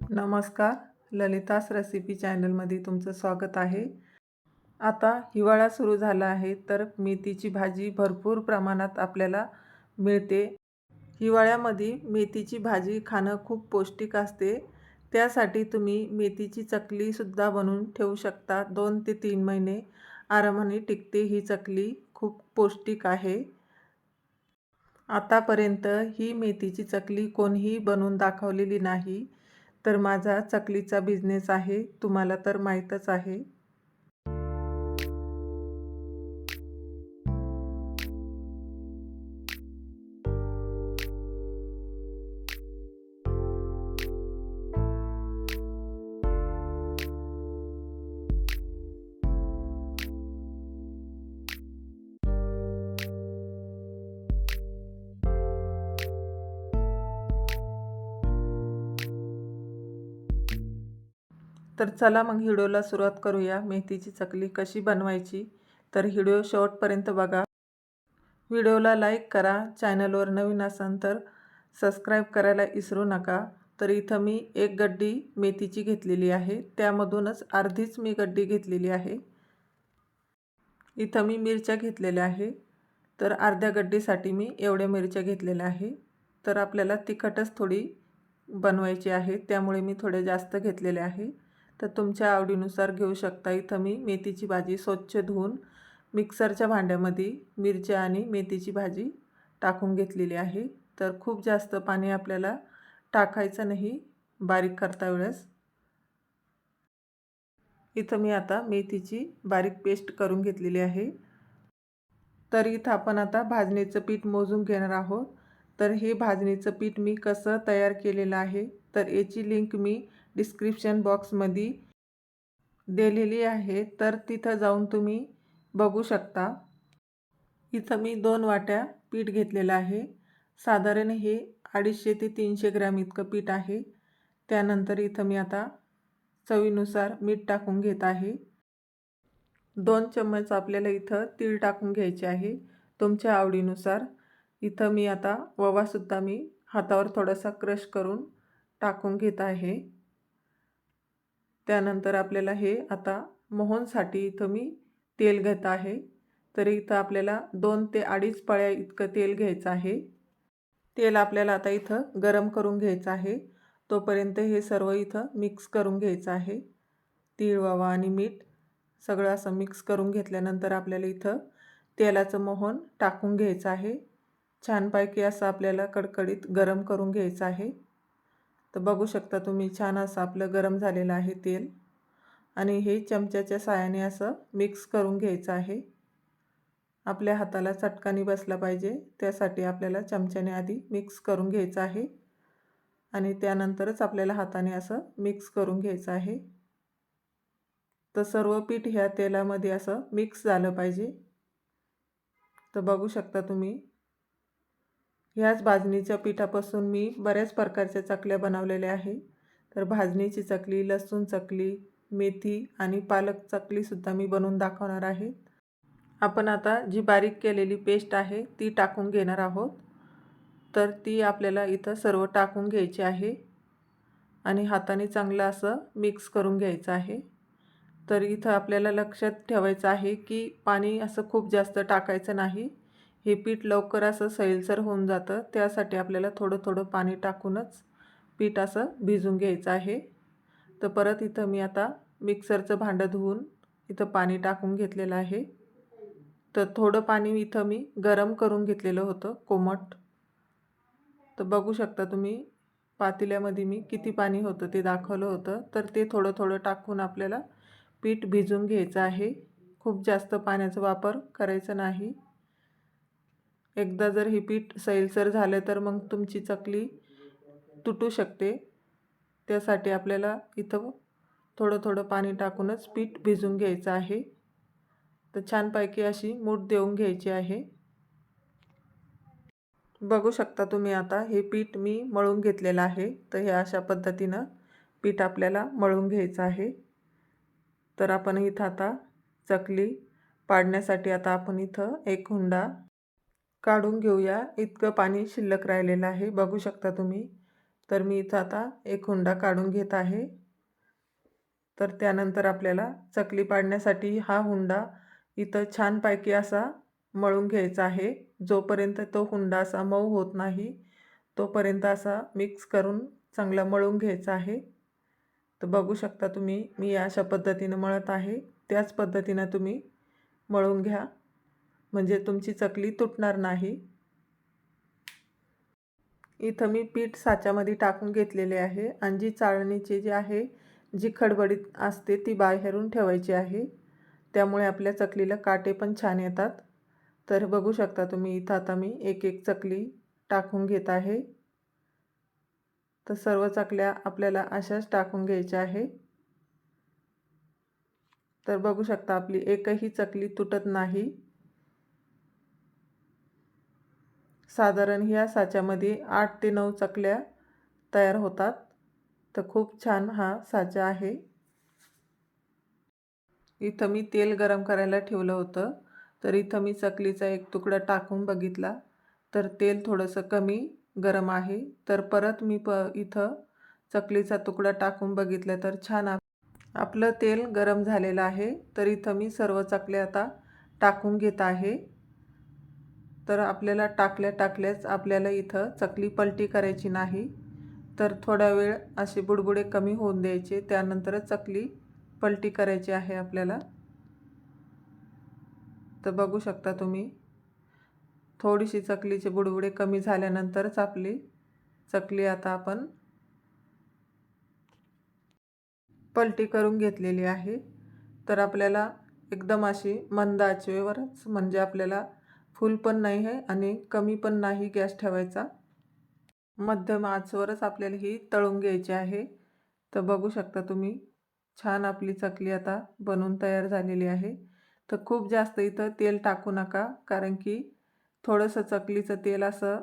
नमस्कार. ललितास रेसिपी चॅनलमध्ये तुमचं स्वागत आहे. आता हिवाळा सुरू झाला आहे, तर मेथीची भाजी भरपूर प्रमाणात आपल्याला मिळते. हिवाळ्यामध्ये मेथीची भाजी खाणं खूप पौष्टिक असते. त्यासाठी तुम्ही मेथीची चकलीसुद्धा बनवून ठेवू शकता. 2 ते 3 महिने आरामाने टिकते ही चकली. खूप पौष्टिक आहे. आतापर्यंत ही मेथीची चकली कोणीही बनवून दाखवलेली नाही. तर माझा चकलीचा बिझनेस आहे, तुम्हाला तर माहीतच आहे. तर चला मग व्हिडिओला सुरुवात करूया. मेथीची चकली कशी बनवायची, तर व्हिडिओ शेवटपर्यंत बघा. व्हिडिओला लाईक करा. चॅनलवर नवीन असाल तर सबस्क्राईब करायला विसरू नका. तर इथं मी 1 गड्डी मेथीची घेतलेली आहे. त्यामधूनच अर्धीच मी गड्डी घेतलेली आहे. इथं मी मिरच्या घेतलेल्या आहे. तर अर्ध्या गड्डीसाठी मी एवढ्या मिरच्या घेतलेल्या आहे. तर आपल्याला तिखटच थोडी बनवायची आहे, त्यामुळे मी थोडे जास्त घेतलेले आहे. तर तुमच्या आवडीनुसार घेऊ शकता. इथं मी मेथीची भाजी स्वच्छ धुवून मिक्सरच्या भांड्यामध्ये मिरच्या आणि मेथीची भाजी टाकून घेतलेली आहे. तर खूप जास्त पाणी आपल्याला टाकायचं नाही बारीक करता वेळेस. इथं मी आता मेथीची बारीक पेस्ट करून घेतलेली आहे. तर इथं आपण आता भाजणीचं पीठ मोजून घेणार आहोत. तर हे भाजणीचं पीठ मी कसं तयार केलेलं आहे, तर याची लिंक मी डिस्क्रिप्शन बॉक्समध्ये दिलेली आहे. तर तिथं जाऊन तुम्ही बघू शकता. इथं मी 2 वाट्या पीठ घेतलेलं आहे. साधारण हे 250 ते 300 ग्रॅम इतकं पीठ आहे. त्यानंतर इथं मी आता चवीनुसार मीठ टाकून घेत आहे. 2 चम्मच आपल्याला इथं तीळ टाकून घ्यायचे आहे, तुमच्या आवडीनुसार. इथं मी आता ओवासुद्धा मी हातावर थोडासा क्रश करून टाकून घेत आहे. त्यानंतर आपल्याला हे आता मोहनसाठी इथं मी तेल घेत आहे. तर इथं आपल्याला 2 ते 2.5 पळ्या इतकं तेल घ्यायचं आहे. तेल आपल्याला आता इथं गरम करून घ्यायचं आहे. तोपर्यंत हे सर्व इथं मिक्स करून घ्यायचं आहे. तीळ, ओवा आणि मीठ सगळं असं मिक्स करून घेतल्यानंतर आपल्याला इथं तेलाचं मोहन टाकून घ्यायचं आहे. छानपैकी असं आपल्याला कडकडीत गरम करून घ्यायचं आहे. तर बघू शकता तुम्ही, छान असं आपलं गरम झालेलं आहे तेल. आणि हे चमच्याच्या साहाय्याने असं मिक्स करून घ्यायचं आहे. आपल्या हाताला चटकानी बसला पाहिजे, त्यासाठी आपल्याला चमच्याने आधी मिक्स करून घ्यायचं आहे. आणि त्यानंतरच आपल्याला हाताने असं मिक्स करून घ्यायचं आहे. तर सर्व पीठ ह्या तेलामध्ये असं मिक्स झालं पाहिजे. तर बघू शकता तुम्ही, ह्याच भाजणीच्या पिठापासून मी बऱ्याच प्रकारच्या चकल्या बनवलेल्या आहे. तर भाजणीची चकली, लसूण चकली, मेथी आणि पालक चकलीसुद्धा मी बनवून दाखवणार आहे. आपण आता जी बारीक केलेली पेस्ट आहे ती टाकून घेणार आहोत. तर ती आपल्याला इथं सर्व टाकून घ्यायची आहे आणि हाताने चांगलं असं मिक्स करून घ्यायचं आहे. तर इथं आपल्याला लक्षात ठेवायचं आहे की पाणी असं खूप जास्त टाकायचं नाही. हे पीठ लवकर असं सैलसर होऊन जातं, त्यासाठी आपल्याला थोडं थोडं पाणी टाकूनच पीठ असं भिजून घ्यायचं आहे. तर परत इथं मी आता मिक्सरचं भांडं धुवून इथं पाणी टाकून घेतलेलं आहे. तर थोडं पाणी इथं मी गरम करून घेतलेलं होतं कोमट. तर बघू शकता तुम्ही, पातेल्यामध्ये मी किती पाणी होतं ते दाखवलं होतं. तर ते थोडं थोडं टाकून आपल्याला पीठ भिजून घ्यायचं आहे. खूप जास्त पाण्याचा वापर करायचा नाही. एकदा जर हे पीठ सैलसर झालं तर मग तुमची चकली तुटू शकते. त्यासाठी आपल्याला इथं थोडं थोडं पाणी टाकूनच पीठ भिजून घ्यायचं आहे. तर छानपैकी अशी मूठ देऊन घ्यायची आहे. बघू शकता तुम्ही, आता हे पीठ मी मळून घेतलेलं आहे. तर हे अशा पद्धतीनं पीठ आपल्याला मळून घ्यायचं आहे. तर आपण इथं आता चकली पाडण्यासाठी आता आपण इथं एक हुंडा काढून घेऊया. इतकं पाणी शिल्लक राहिलेलं आहे. बघू शकता तुम्ही, तर मी इथं आता एक हुंडा काढून घेत आहे. तर त्यानंतर आपल्याला चकली पाडण्यासाठी हा हुंडा इथं छानपैकी असा मळून घ्यायचा आहे. जोपर्यंत तो हुंडा असा मऊ होत नाही तोपर्यंत असा मिक्स करून चांगला मळून घ्यायचा आहे. तर बघू शकता तुम्ही मी अशा पद्धतीने मळत आहे. त्याच पद्धतीने तुम्ही मळून घ्या, म्हणजे तुमची चकली तुटणार नाही. इथं मी पीठ साच्यामध्ये टाकून घेतलेले आहे आणि जी चाळणीची जी आहे, जी खडबडीत असते ती बाहेरून ठेवायची आहे. त्यामुळे आपल्या चकलीला काटे पण छान येतात. तर बघू शकता तुम्ही इथं आता मी एक एक चकली टाकून घेत आहे. तर सर्व चकल्या आपल्याला अशाच टाकून घ्यायच्या आहे. तर बघू शकता आपली एकही चकली तुटत नाही. साधारण ह्या साच्यामध्ये 8 ते 9 चकल्या तयार होतात. तर खूप छान हा साचा आहे. इथं मी तेल गरम करायला ठेवलं होतं. तर इथं मी चकलीचा एक तुकडा टाकून बघितला, तर तेल थोडंसं कमी गरम आहे. तर परत मी इथं चकलीचा तुकडा टाकून बघितलं तर छान आपलं तेल गरम झालेलं आहे. तर इथं मी सर्व चकल्या आता टाकून घेत आहे. तर आपल्याला टाकल्याच आपल्याला इथं चकली पलटी करायची नाही. तर थोडा वेळ असे बुडबुडे कमी होऊन द्यायचे, त्यानंतरच चकली पलटी करायची आहे आपल्याला. तर बघू शकता तुम्ही थोडीशी चकलीचे बुडबुडे कमी झाल्यानंतरच आपली चकली आता आपण पलटी करून घेतलेली आहे. तर आपल्याला एकदम अशी मंद आचेवरच, म्हणजे आपल्याला फुल पण नाही आहे आणि कमी पण नाही गॅस ठेवायचा, मध्यम आचेवरच आपल्याला ही तळून घ्यायची आहे. तर बघू शकता तुम्ही छान आपली चकली आता बनून तयार झालेली आहे. तर खूप जास्त इथं तेल टाकू नका, कारण की थोडंसं चकलीचं तेल असं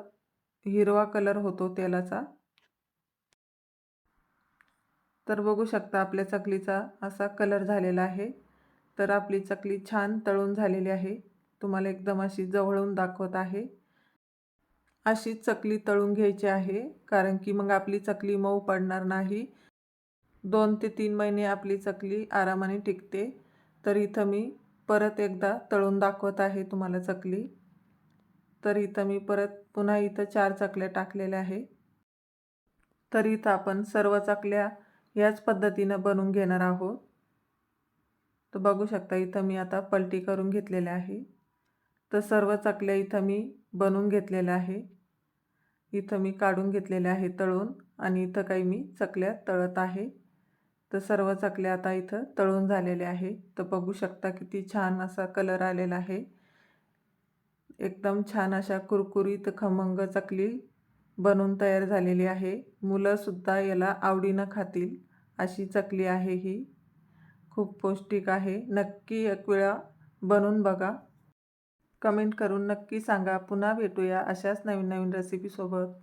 हिरवा कलर होतो तेलाचा. तर बघू शकता आपल्या चकलीचा असा कलर झालेला आहे. तर आपली चकली छान तळून झालेली आहे. तुम्हाला एकदम अशी जवळून दाखवत आहे. अशी चकली तळून घ्यायची आहे, कारण की मग आपली चकली मऊ पडणार नाही. 2 ते 3 महिने आपली चकली आरामाने टिकते. तर इथं मी परत एकदा तळून दाखवत आहे तुम्हाला चकली. तर इथं मी परत पुन्हा इथं 4 चकल्या टाकलेल्या आहे. तर इथं आपण सर्व चकल्या याच पद्धतीनं बनवून घेणार आहोत. तर बघू शकता इथं मी आता पलटी करून घेतलेल्या आहे. तर सर्व चकल्या इथं मी बनवून घेतलेल्या आहे. इथं मी काढून घेतलेल्या आहे तळून, आणि इथं काही मी चकल्या तळत आहे. तर सर्व चकल्या आता इथं तळून झालेल्या आहे. तर बघू शकता किती छान असा कलर आलेला आहे. एकदम छान अशा कुरकुरीत खमंग चकली बनून तयार झालेली आहे. मुलंसुद्धा याला आवडीनं खातील अशी चकली आहे ही. खूप पौष्टिक आहे. नक्की एक वेळा बनवून बघा. कमेंट करून नक्की सांगा. पुन्हा भेटूया अशाच नवीन नवीन रेसिपीसोबत.